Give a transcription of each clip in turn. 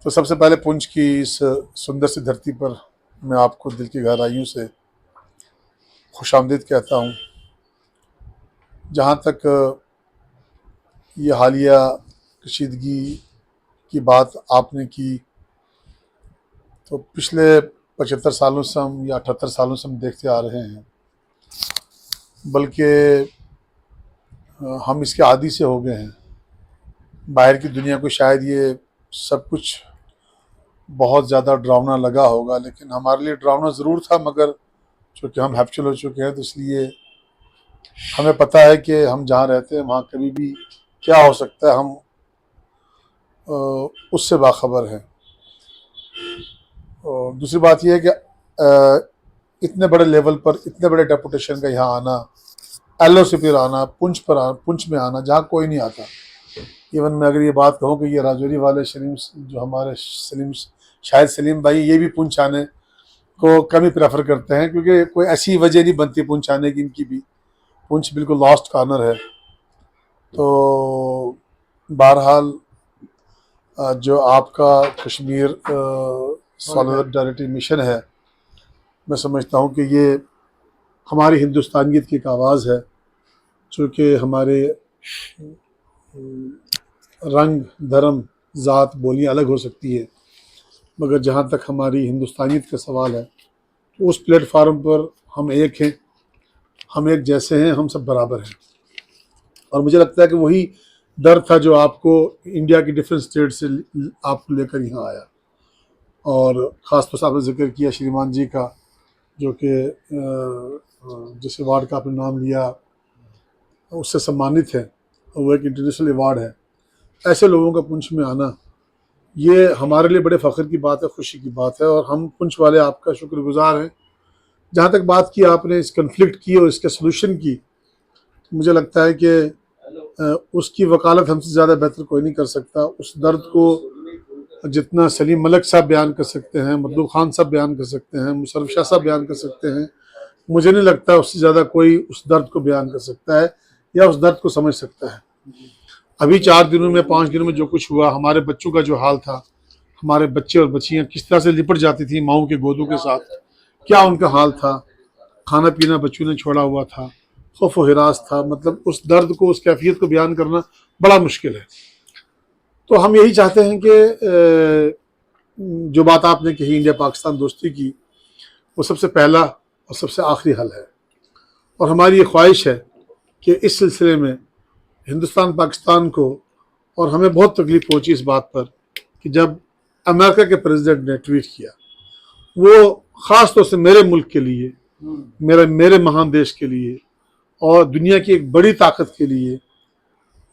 तो सबसे पहले पुंछ की इस सुंदर सी धरती पर मैं आपको दिल की गहराइयों से खुशामदीद कहता हूँ। जहाँ तक ये हालिया कशीदगी की बात आपने की, तो पिछले 75 सालों से हम या 78 सालों से हम देखते आ रहे हैं, बल्कि हम इसके आदी से हो गए हैं। बाहर की दुनिया को शायद ये सब कुछ बहुत ज़्यादा डरावना लगा होगा, लेकिन हमारे लिए डरावना ज़रूर था, मगर चूँकि हम हैप्चुअल हो चुके हैं तो इसलिए हमें पता है कि हम जहाँ रहते हैं वहाँ कभी भी क्या हो सकता है, हम उससे बाखबर हैं। और दूसरी बात यह है कि इतने बड़े लेवल पर इतने बड़े डेपुटेशन का यहाँ आना, एलओसी पर आना, पुंछ में आना जहाँ कोई नहीं आता। इवन मैं अगर ये बात कहूँ कि ये राजौरी वाले सलीम, जो हमारे सलीम, शायद सलीम भाई, ये भी पुंछ आने को कम ही प्रेफर करते हैं, क्योंकि कोई ऐसी वजह नहीं बनती पुंछ आने की इनकी भी। पुंछ बिल्कुल लॉस्ट कॉर्नर है। तो बहरहाल जो आपका कश्मीर सॉलिडारिटी मिशन है, मैं समझता हूँ कि ये हमारी हिंदुस्तानियत की एक आवाज़ है। चूँकि हमारे रंग, धर्म, ज़ात, बोलियाँ अलग हो सकती है, मगर जहाँ तक हमारी हिंदुस्तानियत का सवाल है तो उस प्लेटफार्म पर हम एक हैं, हम एक जैसे हैं, हम सब बराबर हैं। और मुझे लगता है कि वही डर था जो आपको इंडिया की डिफरेंट स्टेट से आपको लेकर यहाँ आया। और ख़ास तौर से आपने जिक्र किया श्रीमान जी का, जो कि जिस अवार्ड का आपने नाम लिया उससे सम्मानित है, वो एक इंटरनेशनल अवार्ड है। ऐसे लोगों का पुंछ में आना, ये हमारे लिए बड़े फ़ख्र की बात है, खुशी की बात है, और हम पुंछ वाले आपका शुक्रगुजार हैं। जहाँ तक बात की आपने इस कन्फ्लिक्ट की और इसके सलूशन की, मुझे लगता है कि उसकी वकालत हमसे ज़्यादा बेहतर कोई नहीं कर सकता। उस दर्द को जितना सलीम मलिक साहब बयान कर सकते हैं, मतलूब खान साहब बयान कर सकते हैं, मुशर्रफ शाह साहब बयान कर सकते हैं, मुझे नहीं लगता उससे ज़्यादा कोई उस दर्द को बयान कर सकता है या उस दर्द को समझ सकता है। अभी 4 दिनों में, 5 दिनों में जो कुछ हुआ, हमारे बच्चों का जो हाल था, हमारे बच्चे और बच्चियाँ किस तरह से लिपट जाती थी माओं के गोदों के साथ, क्या उनका हाल था, खाना पीना बच्चों ने छोड़ा हुआ था, खौफ व हिरास था। मतलब उस दर्द को, उस कैफियत को बयान करना बड़ा मुश्किल है। तो हम यही चाहते हैं कि जो बात आपने कही इंडिया पाकिस्तान दोस्ती की, वो सबसे पहला और सबसे आखिरी हल है। और हमारी ये ख्वाहिश है कि इस सिलसिले में हिंदुस्तान पाकिस्तान को, और हमें बहुत तकलीफ पहुंची इस बात पर कि जब अमेरिका के प्रेसिडेंट ने ट्वीट किया, वो ख़ास तौर से मेरे मुल्क के लिए, मेरे महान देश के लिए और दुनिया की एक बड़ी ताकत के लिए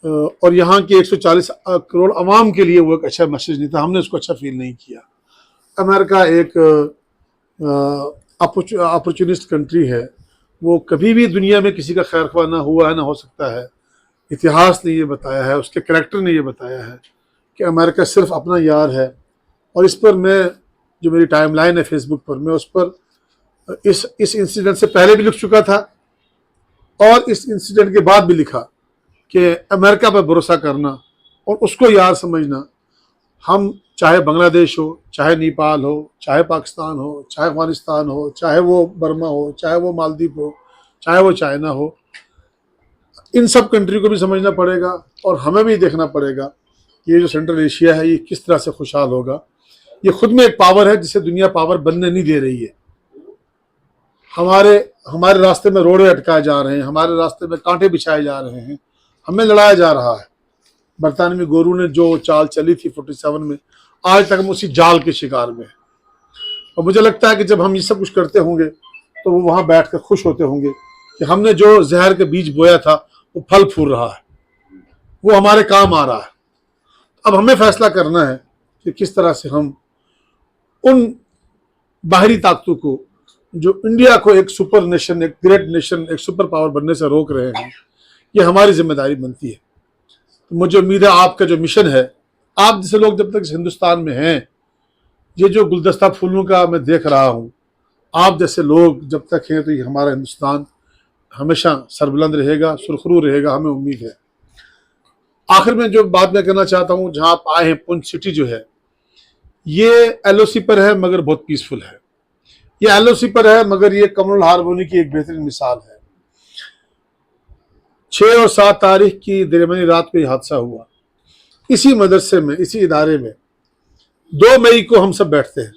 और यहाँ के 140 करोड़ अवाम के लिए वो एक अच्छा मैसेज नहीं था। हमने उसको अच्छा फील नहीं किया। अमेरिका एक अपॉर्चुनिस्ट कंट्री है, वो कभी भी दुनिया में किसी का खैर ख्वाह ना हुआ है, ना हो सकता है। इतिहास ने ये बताया है, उसके करैक्टर ने ये बताया है कि अमेरिका सिर्फ अपना यार है। और इस पर मैं, जो मेरी टाइमलाइन है फेसबुक पर, मैं उस पर इस इंसिडेंट से पहले भी लिख चुका था और इस इंसिडेंट के बाद भी लिखा कि अमेरिका पर भरोसा करना और उसको यार समझना, हम चाहे बांग्लादेश हो, चाहे नेपाल हो, चाहे पाकिस्तान हो, चाहे अफगानिस्तान हो, चाहे वो बर्मा हो, चाहे वो मालदीव हो, चाहे वो चाइना हो, इन सब कंट्री को भी समझना पड़ेगा और हमें भी देखना पड़ेगा कि ये जो सेंट्रल एशिया है ये किस तरह से खुशहाल होगा। ये खुद में एक पावर है जिसे दुनिया पावर बनने नहीं दे रही है। हमारे हमारे रास्ते में रोड़े अटकाए जा रहे हैं, हमारे रास्ते में कांटे बिछाए जा रहे हैं, हमें लड़ाया जा रहा है। बरतानवी गोरू ने जो चाल चली थी 47 में, आज तक हम उसी जाल के शिकार में हैं। और मुझे लगता है कि जब हम ये सब कुछ करते होंगे तो वो वहाँ बैठ कर खुश होते होंगे कि हमने जो जहर के बीज बोया था वो फल फूल रहा है, वो हमारे काम आ रहा है। अब हमें फैसला करना है कि किस तरह से हम उन बाहरी ताकतों को, जो इंडिया को एक सुपर नेशन, एक ग्रेट नेशन, एक सुपर पावर बनने से रोक रहे हैं, ये हमारी जिम्मेदारी बनती है। तो मुझे उम्मीद है आपका जो मिशन है, आप जैसे लोग जब तक हिंदुस्तान में हैं, ये जो गुलदस्ता फूलों का मैं देख रहा हूँ, आप जैसे लोग जब तक हैं तो ये हमारा हिंदुस्तान हमेशा सरबुलंद रहेगा, सुरखरू रहेगा, हमें उम्मीद है। आखिर में जो बात मैं करना चाहता हूँ, जहाँ आप आए हैं, पुंछ सिटी जो है, ये एलओसी पर है मगर बहुत पीसफुल है। ये एलओसी पर है मगर ये कम्युनल हार्मोनी की एक बेहतरीन मिसाल है। 6 और 7 तारीख की दरमियानी रात को यह हादसा हुआ। इसी मदरसे में, इसी इदारे में 2 मई को हम सब बैठते हैं,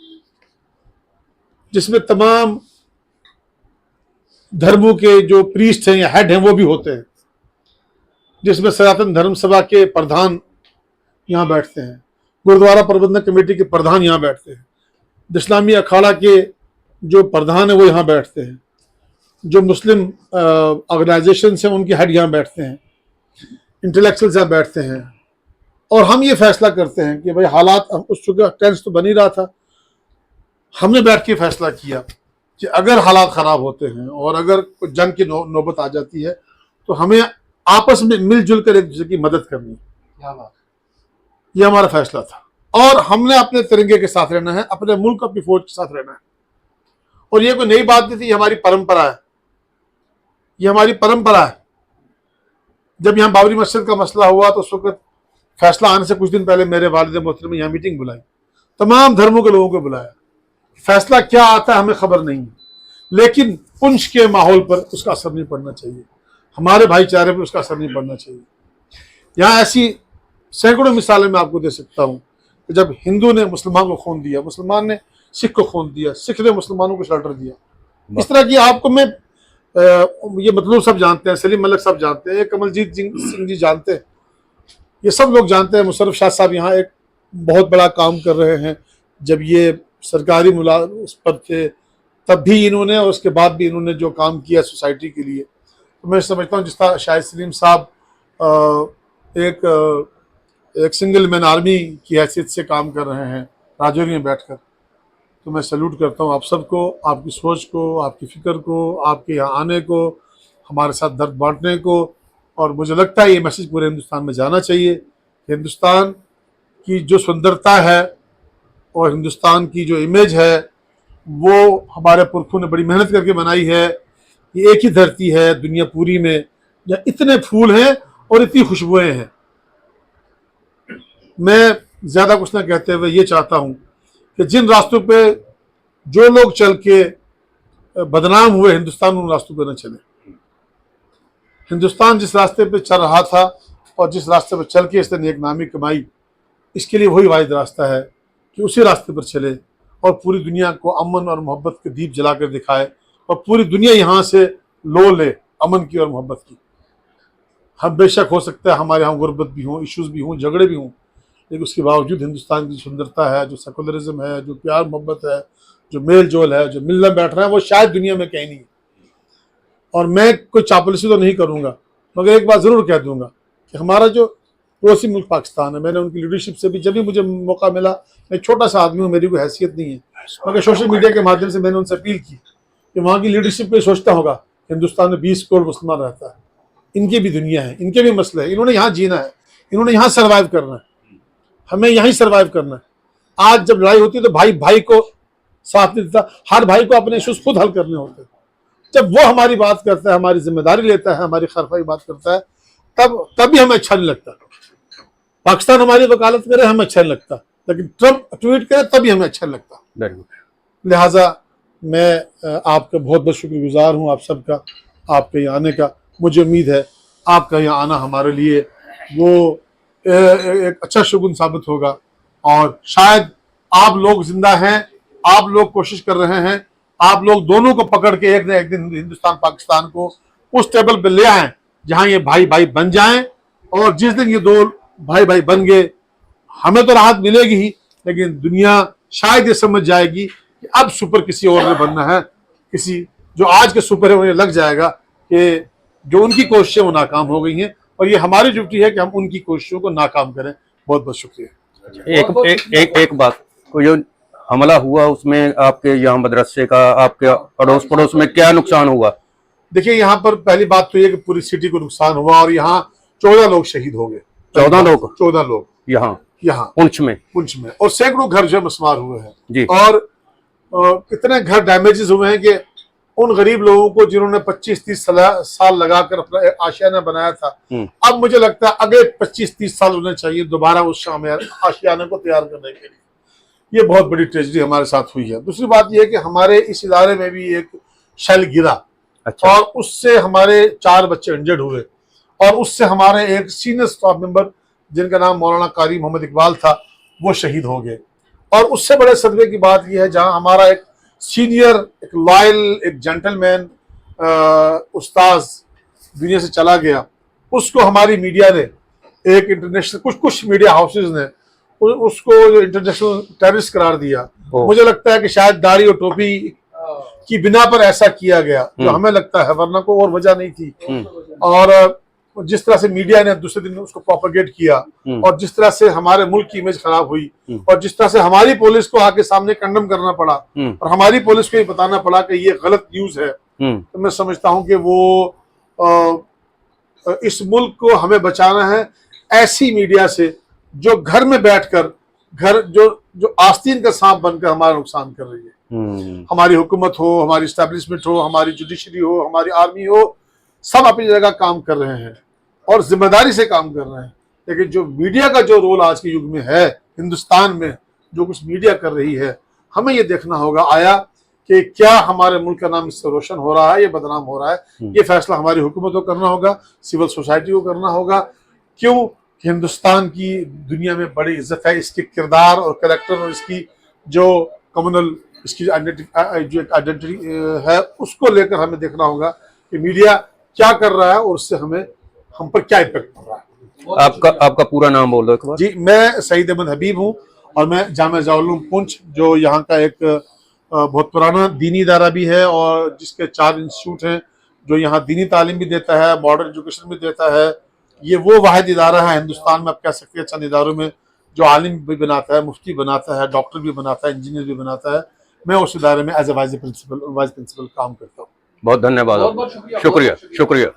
जिसमें तमाम धर्मों के जो प्रीस्ट हैं या हेड हैं वो भी होते हैं, जिसमें सनातन धर्म सभा के प्रधान यहाँ बैठते हैं, गुरुद्वारा प्रबंधक कमेटी के प्रधान यहाँ बैठते हैं, इस्लामी अखाड़ा के जो प्रधान है वो यहाँ बैठते हैं, जो मुस्लिम ऑर्गेनाइजेशन हैं उनके हेड यहाँ बैठते हैं, इंटेलेक्चुअल्स यहाँ बैठते हैं। और हम ये फैसला करते हैं कि भाई हालात, उस चुका टेंस तो बन ही रहा था, हमने बैठ के फैसला किया कि अगर हालात ख़राब होते हैं और अगर जंग की नौबत आ जाती है तो हमें आपस में मिलजुल कर एक दूसरे की मदद करनी है। ये हमारा फैसला था। और हमने अपने तिरंगे के साथ रहना है, अपने मुल्क, अपनी फौज के साथ रहना है। और ये कोई नई बात नहीं थी, ये हमारी परंपरा है, ये हमारी परंपरा है। जब यहाँ बाबरी मस्जिद का मसला हुआ तो उस वक्त फैसला आने से कुछ दिन पहले मेरे वालिद मोहतरम ने यहाँ मीटिंग बुलाई, तमाम धर्मों के लोगों को बुलाया। फैसला क्या आता है हमें खबर नहीं है, लेकिन पुंछ के माहौल पर उसका असर नहीं पड़ना चाहिए, हमारे भाईचारे पर उसका असर नहीं पड़ना चाहिए। यहाँ ऐसी सैकड़ों मिसालें मैं आपको दे सकता हूँ कि जब हिंदू ने मुसलमान को खून दिया, मुसलमान ने सिख को खून दिया, सिख ने मुसलमानों को शेल्टर दिया। इस तरह की आपको मैं ये मतलब सब जानते हैं, सलीम मलिक सब जानते हैं, कमलजीत सिंह जी जानते हैं, ये सब लोग जानते हैं। मुशर्रफ शाह साहब यहाँ एक बहुत बड़ा काम कर रहे हैं। जब ये सरकारी उस पर थे तब भी इन्होंने, और उसके बाद भी इन्होंने जो काम किया सोसाइटी के लिए, तो मैं समझता हूँ जिस तरह शाहिद सलीम साहब एक सिंगल मैन आर्मी की हैसियत से काम कर रहे हैं राजौरी में बैठकर, तो मैं सैल्यूट करता हूँ आप सबको, आपकी सोच को, आपकी फ़िक्र को, आपके यहाँ आने को, हमारे साथ दर्द बांटने को। और मुझे लगता है ये मैसेज पूरे हिंदुस्तान में जाना चाहिए। हिंदुस्तान की जो सुंदरता है और हिंदुस्तान की जो इमेज है वो हमारे पुरखों ने बड़ी मेहनत करके बनाई है। ये एक ही धरती है दुनिया पूरी में जहाँ इतने फूल हैं और इतनी खुशबुएं हैं। मैं ज़्यादा कुछ ना कहते हुए ये चाहता हूँ कि जिन रास्तों पे जो लोग चल के बदनाम हुए, हिंदुस्तान उन रास्तों पे न चले। हिंदुस्तान जिस रास्ते पे चल रहा था और जिस रास्ते पे चल के इसने नेक नामी कमाई, इसके लिए वही वाहिद रास्ता है कि उसी रास्ते पर चले और पूरी दुनिया को अमन और मोहब्बत के दीप जला कर दिखाए और पूरी दुनिया यहाँ से लो ले अमन की और मोहब्बत की। हम बेशक हो सकता है हमारे यहाँ गुर्बत भी हों, इश्यूज़ भी हों, झगड़े भी हों, लेकिन उसके बावजूद हिंदुस्तान की सुंदरता है, जो सेकुलरिज्म है, जो प्यार मोहब्बत है, जो मेल जोल है, जो मिलना बैठ रहा है, वो शायद दुनिया में कहीं नहीं है। और मैं कोई चापलूसी तो नहीं करूँगा, मगर एक बात ज़रूर कह दूँगा कि हमारा जो पड़ोसी मुल्क पाकिस्तान है, मैंने उनकी लीडरशिप से भी जब भी मुझे मौका मिला, मैं छोटा सा आदमी हूँ, मेरी कोई हैसियत नहीं है, मगर सोशल मीडिया के माध्यम से मैंने उनसे अपील की कि वहाँ की लीडरशिप पे सोचता होगा हिंदुस्तान में 20 करोड़ मुसलमान रहता है, इनकी भी दुनिया है, इनके भी मसले हैं, इन्होंने यहाँ जीना है, इन्होंने यहाँ सर्वाइव करना है, हमें यहीं सर्वाइव करना है। आज जब लड़ाई होती है तो भाई भाई को साथ नहीं देता, हर भाई को अपने इश्यूज खुद हल करने होते हैं। जब वो हमारी बात करता है, हमारी जिम्मेदारी लेता है, हमारी खरफाई बात करता है, तभी हमें अच्छा नहीं लगता। पाकिस्तान हमारी वकालत करे हमें अच्छा नहीं लगता, लेकिन ट्रम्प ट्वीट करे तभी हमें अच्छा नहीं लगता। लिहाजा मैं आपका बहुत बहुत शुक्रगुजार हूँ, आप सबका, आपके यहाँ आने का। मुझे उम्मीद है आपका यहाँ आना हमारे लिए वो एक अच्छा शगुन साबित होगा और शायद आप लोग जिंदा हैं, आप लोग कोशिश कर रहे हैं, आप लोग दोनों को पकड़ के एक न एक दिन हिंदुस्तान पाकिस्तान को उस टेबल पे ले आएं जहां ये भाई भाई बन जाएं। और जिस दिन ये दो भाई भाई बन गए, हमें तो राहत मिलेगी ही, लेकिन दुनिया शायद ये समझ जाएगी कि अब सुपर किसी और ने बनना है, किसी जो आज के सुपर है उन्हें लग जाएगा कि जो उनकी कोशिशें वो नाकाम हो गई हैं और ये हमारी ड्यूटी है कि हम उनकी कोशिशों को नाकाम करें। बहुत बहुत शुक्रिया। एक बात, कोई जो हमला हुआ उसमें आपके यहाँ मदरसे का, आपके अड़ोस पड़ोस में क्या नुकसान हुआ? देखिए, यहाँ पर पहली बात तो ये कि पूरी सिटी को नुकसान हुआ और यहाँ 14 लोग शहीद हो गए। 14 लोग यहाँ पुंछ में और सैकड़ों घर जो मस्मार हुए हैं जी। और कितने घर डैमेजेस हुए हैं कि उन गरीब लोगों को जिन्होंने 25-30 साल लगाकर अपना आशियाना बनाया था, अब मुझे लगता है अगले 25-30 साल होने चाहिए दोबारा उस शाम आशियाने को तैयार करने के लिए। ये बहुत बड़ी ट्रेजेडी हमारे साथ हुई है। दूसरी बात यह है कि हमारे इस इदारे में भी एक शेल गिरा अच्छा। और उससे हमारे 4 बच्चे इंजर्ड हुए और उससे हमारे एक सीनियर स्टाफ मेंबर जिनका नाम मौलाना कारी मोहम्मद इकबाल था वो शहीद हो गए। और उससे बड़े सदमे की बात यह है जहां हमारा एक सीनियर, एक लॉयल, एक जेंटलमैन उस्ताज दुनिया से चला गया, उसको हमारी मीडिया ने, एक इंटरनेशनल कुछ मीडिया हाउसेज ने उसको इंटरनेशनल टेररिस्ट करार दिया। मुझे लगता है कि शायद दाढ़ी और टोपी की बिना पर ऐसा किया गया, जो हमें लगता है, वरना को और वजह नहीं थी। और जिस तरह से मीडिया ने दूसरे दिन उसको प्रोपेगेट किया और जिस तरह से हमारे मुल्क की इमेज खराब हुई और जिस तरह से हमारी पुलिस को आके सामने कंडम करना पड़ा और हमारी पुलिस को ये बताना पड़ा कि ये गलत न्यूज है, तो मैं समझता हूं कि वो इस मुल्क को हमें बचाना है ऐसी मीडिया से जो घर में बैठकर जो आस्तीन का सांप बनकर हमारा नुकसान कर रही है। हमारी हुकूमत हो, हमारी एस्टैब्लिशमेंट हो, हमारी जुडिशरी हो, हमारी आर्मी हो, सब अपनी जगह काम कर रहे हैं और जिम्मेदारी से काम कर रहे हैं। लेकिन जो मीडिया का जो रोल आज के युग में है, हिंदुस्तान में जो कुछ मीडिया कर रही है, हमें ये देखना होगा आया कि क्या हमारे मुल्क का नाम इससे रोशन हो रहा है या बदनाम हो रहा है। ये फैसला हमारी हुकूमत को करना होगा, सिविल सोसाइटी को करना होगा। क्यों? हिंदुस्तान की दुनिया में बड़ी इज्जत है, इसके किरदार और कैरेक्टर और इसकी जो कम्युनल इसकी जो आइडेंटिटी है, उसको लेकर हमें देखना होगा कि मीडिया क्या कर रहा है और उससे हम पर क्या इम्पैक्ट पड़ रहा है। आपका पूरा नाम बोल दो एक बार। जी, मैं सईद अहमद हबीब हूँ और मैं जामिया ज़ाउल पुंछ, जो यहाँ का एक बहुत पुराना दीनी इदारा भी है और जिसके 4 इंस्टीट्यूट हैं, जो यहाँ दीनी तालीम भी देता है, मॉडर्न एजुकेशन भी देता है। ये वो वाहिद इदारा है हिंदुस्तान में, आप कह सकते हैं चंद इदारों में, जो आलिम भी बनाता है, मुफ्ती बनाता है, डॉक्टर भी बनाता है, इंजीनियर भी बनाता है। मैं उस इदारे में एज ए वाइस प्रिंसिपल काम करता हूँ। बहुत धन्यवाद, शुक्रिया।